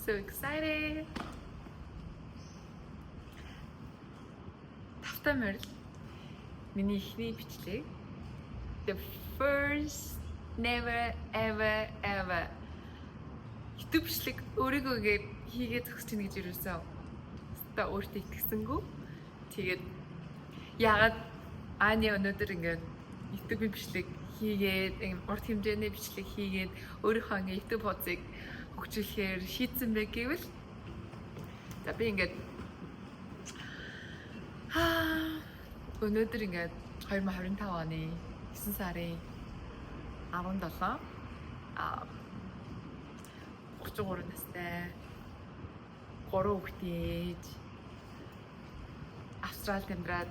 So excited. Тавтай морил. Миний ихний бичлэг. The first never ever YouTube бичлэг өөрийгөө хийгээд зогсож ийн гэж юусэн. Та өөртөө итгэсэнгүү. Тэгээд яагаад Ани өнөөдөр ингээд YouTube бичлэг хийгээд урт хэмжээний бичлэг хийгээд өөрийнхөө ингээд YouTube хуудсыг хөгжүүлэхээр шийдсэн бэ гэвэл за би ингээд өнөөдөр ингээд 2025 оны 9 сарын 17 33 настай 3 хүүхдийн ээж Австралид амьдраад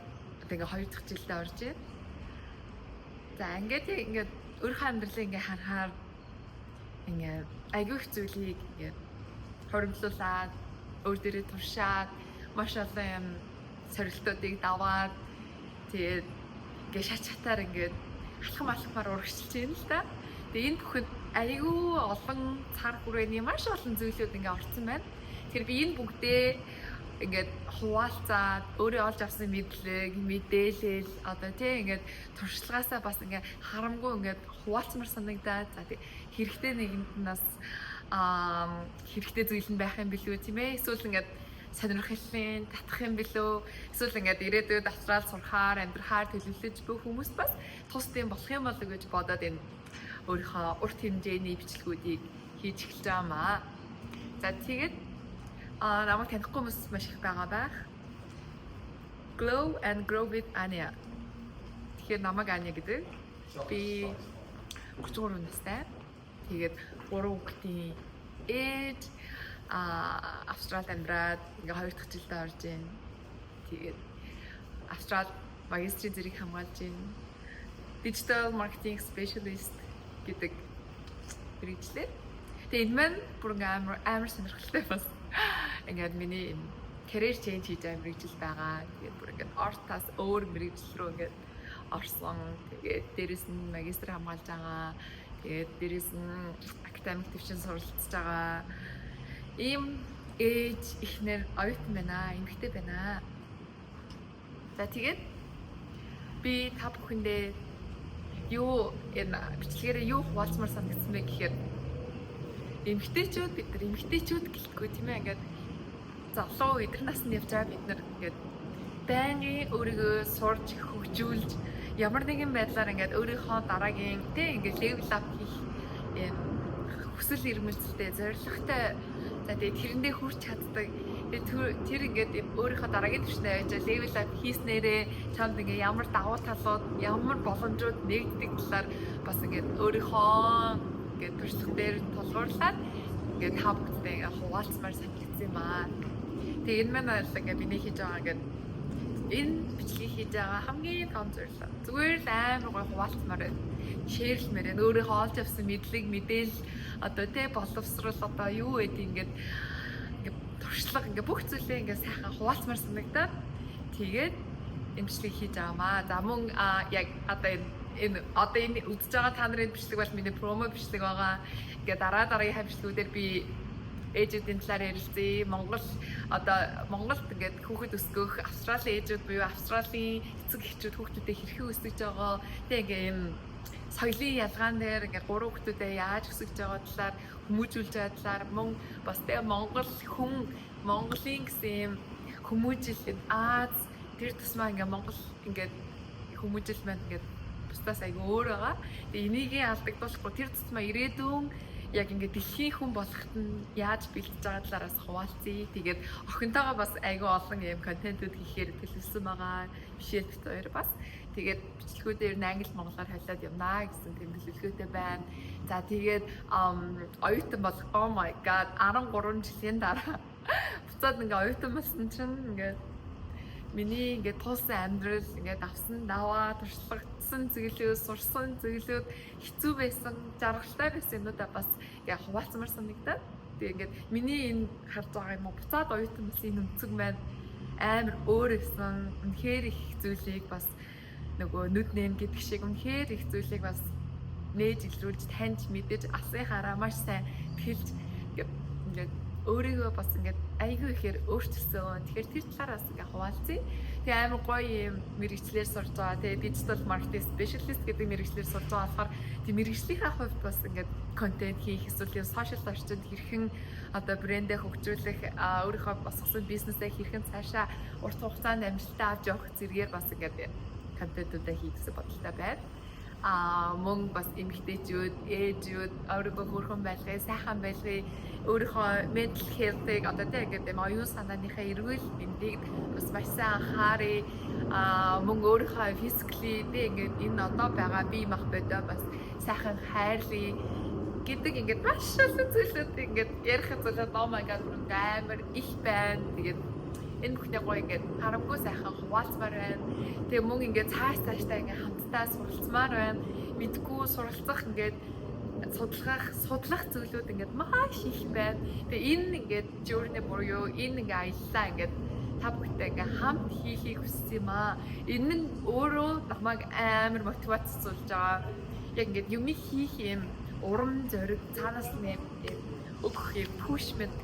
тэгээ 2 дахь жилдээ орж байна. За ингээд өөрийнхөө амьдралыг ингээд харахаар ингээд айгүй их зүйлийг ингээд хоримтлуулаад өөр дээрээ туршаад маш олон юм сорилтуудыг даваад тэгээд ингээд шат чатаар ингээд алхамаар урагшилж байна л да. Тэгээ энэ бүхэнд айгүй олон цар хүрээний маш олон зүйлүүд ингээд орсон байна. Тэгэхээр би энэ бүгдээ ингээд хуваалцаад өөрөө олж авсан мэдлэг, мэдээлэл одоо тийм ингээд туршлагаасаа бас ингээд харамгүй ингээд хуваалцмар санагдаад за тийм хэрэгтэй нэгэнднээс хэрэгтэй зүйл нь байх юм билүү тийм ээ. Эсвэл ингээд сонирхолтой татах юм билүү. Эсвэл ингээд ирээдүйд Австрал сурахаар, амьдрахаар төлөвлөж буй хүмүүс бас тус тийм болох юм болов гэж бодоод энэ өөрийнхөө урт хэмжээний бичлэгүүдийг хийж эхэлж байгаамаа. За тэгээд намайг танихгүй хүмүүс маш их байгаа байх. Glow and Grow with Anya. Тэгэхээр намайг Anya гэдэг. Би 33 настай. Тэгээд 3 хүүхдийн ээж Австралид амьдраад ингээ 2 дахь жилдээ орж байна. Тэгээд Австралид магистрийн зэрэг хамгаалж байна. Digital Marketing Specialist гэдэг хэрэгжлээ. Тэгээд энэ маань бүр амар сонирхолтой бас. Ингээд миний career change хийж байгаа мэрэгжил байгаа. Тэгээд бүр ингээд ортаас өөр мэрэгжил рүү ингээд орсон. Тэгээд дээрэс нь магистр хамгаалж байгаа. Тэгээд дээрэс нь academic төвчин суралцж байгаа. Ийм ээж ихнэр оюутан байна, эмэгтэй байна. За тэгээд би та бүхэндээ юу энэ бичлэгээрээ юу хуваалцмаар санагдсан бэ гэхээр эмэгтэйчүүд бид нар эмэгтэйчүүд гэлтгүй тийм ээ ингээд залуу эдгээр наснд явж байгаа бид нар ингээд байнгын өөрийгөө сурж хөгжүүлж ямар нэгэн байдлаар ингээд өөрийнхөө дараагийн тийм ингээд level up хийх хүсэл эрмэлзэлтэй зорилготой за тэгээд тэрэндээ хүрч чаддаг тэр ингээд өөрийнхөө дараагийн түвшиндээ явж level up хийснээрээ чамд ингээд ямар давуу талууд ямар боломжууд нэгддэг талаар бас ингээд өөрийнхөө ингээд туршлага дээр тулгуурлаад ингээд та бүхэндээ ингээд хуваалцмаар санагдсан юм аа. Тэгээ энэ маань ингээд миний хийж байгаа ингээд энэ бичлэгийг хийж байгаа хамгийн том зорилго. Зүгээр л амар гой хуваалцмаар байна. Шеэрлмээр байна. Өөрийнхөө олж авсан мэдлэг, мэдээлэл одоо тэ боловсрол одоо юу гэдэг ингээд туршлага ингээд бүх зүйлээ ингээд сайхан хуваалцмаар санагдаад тэгээд энэ бичлэгийг хийж байгаамаа. За мөн яг одоо энэ үзэж байгаа та нарын бичлэг бол миний промо бичлэг байгаа. Ингээ дараагийн бичлэгүүдээр би ээжүүдийн талаар ярилцъя. Монголд ингээд хүүхэд өсгөх Австралийн ээжүүд буюу Австралийн эцэг эхчүүд хүүхдүүдээ хэрхэн өсгөж байгаа. Тэг ингээ юм соёлын ялгаан дээр ингээ 3 хүүхдүүдээ яаж өсгөж байгаа талаар хүмүүжүүлж байгаа талаар мөн бас тэг Монголын гэсэн юм хүмүүжил Аз тэр тусмаа ингээ Монгол ингээд хүмүүжил маань ингээд бусдаас айгүй өөр байгаа. Тэгээ энийг алдагдуулахгүй тэр тусмаа ирээдүйн яг ингээд дэлхийн хүн болоход нь яаж бэлдэж байгаа талаараас хуваалцъя. Тэгээд охинтойгоо бас айгүй олон юм контентууд хийхээр төлөвлөсөн байгаа. Бишээ бит хоёр бас. Тэгээд бичлэгүүдээр нь англи монголоор холиод явнаа гэсэн тийм төлөвлөгөөтэй байна. За тэгээд оюутан болох oh my god 13 жилийн дараа буцаад ингээ оюутан болсон чинь ингээ миний ингээд тулсан амьдрал ингээд авсан даваа туршлагатсан зүйлүүд сурсан зүйлүүд хэцүү байсан жаргалтай байсан юмудаа бас яг хуваалцмаар санагдаад тэгээ ингээд миний энэ харж байгаа юм уу буцаад оюутан болсон энэ өнцөг маань амар өөр байсан үнэхээр их зүйлийг бас нөгөө нүд нэм гэдэг шиг үнэхээр их зүйлийг бас нээж илрүүлж таньж мэдээж алсын хараа маш сайн тэлж ингээд өөрийгөө бас ингээд айгүй ихээр өөрчилсөн. Тэгэхээр тэр талаар бас ингээд хуваалцъя. Тэгээ амар гоё юм мэрэгчлэр сурж байгаа. Тэгээ digital marketing specialist гэдэг мэрэгчлэр сурж байгаа болохоор тийм мэрэгжлийнхаа хувьд бас ингээд контент хийх, эсвэл social орчинд хэрхэн одоо брэндээ хөгжүүлэх, өөрийнхөө босгосон бизнесээ хэрхэн цаашаа урт хугацаанд амжилттай авч явах зэргээр бас ингээд контентуудаа хийх гэсэн бодолтой байна. Мөн бас эмэгтэйчүүд, ээжүүд өөрийгөө хөөрхөн байлгая, сайхан байлгая, өөрийнхөө mental health-ыг одоо тийм ингээд оюун санааныхаа эрүүл мэндийг бас маш сайн анхаарай. Мөн өөрийнхөө physically тийм ингээд энэ одоо байгаа бие мах бодоо бас сайхан хайрлая гэдэг ингээд маш олон зүйлүүд ингээд ярих зүйлүүд oh my god амар их байна. Тэгээд энэ бүхний гоё ингээд харамгүй сайхан хуваалцмаар байна. Тэгээ мөн ингээд цаашдаа ингээд хамтдаа суралцмаар байна. Мэдгүй суралцах ингээд судлах зүйлүүд ингээд маш их байна. Тэгээ энэ ингээд journey буюу энэ ингээд аяллаа ингээд та бүхтэй ингээд хамт хийхийг хүссэн юм аа. Энэ нь өөрөө намайг амар мотивацлуулж байгаа. Яг ингээд юм хийх юм урам зориг цаанаас нь өгөх юм pushment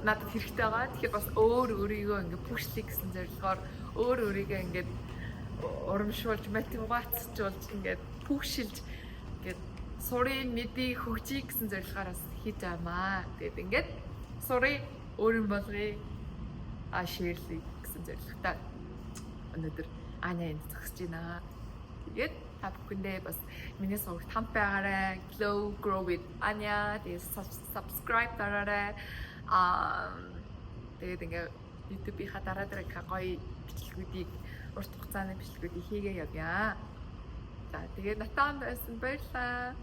надад хэрэгтэй байгаа. Тэгэхээр бас өөрийгөө ингээд pushлих гэсэн зорилгоор өөрийгөө ингээд урамшуулж, мотивацжуулж, ингээд pushилж ингээд сурын мэдээ хөгжих гэсэн зорилгоор бас хийж байгаамаа. Тэгээд ингээд сурыг өөрийн болгоё шеэрлэх гэсэн зорилготой өнөөдөр Аня энд зогсож байна. Тэгээд та бүхэндээ бас миний сурагт хамт байгаарай. Glow Grow with Anya. Тэгээд subscribe дараарай. Тэгээд ингээд YouTube-ийнхаа дараа гоё бичлэгүүдийг урт хугацааны бичлэгүүдийг хийгээ явъя. За тэгээд натаан байсан баярлалаа.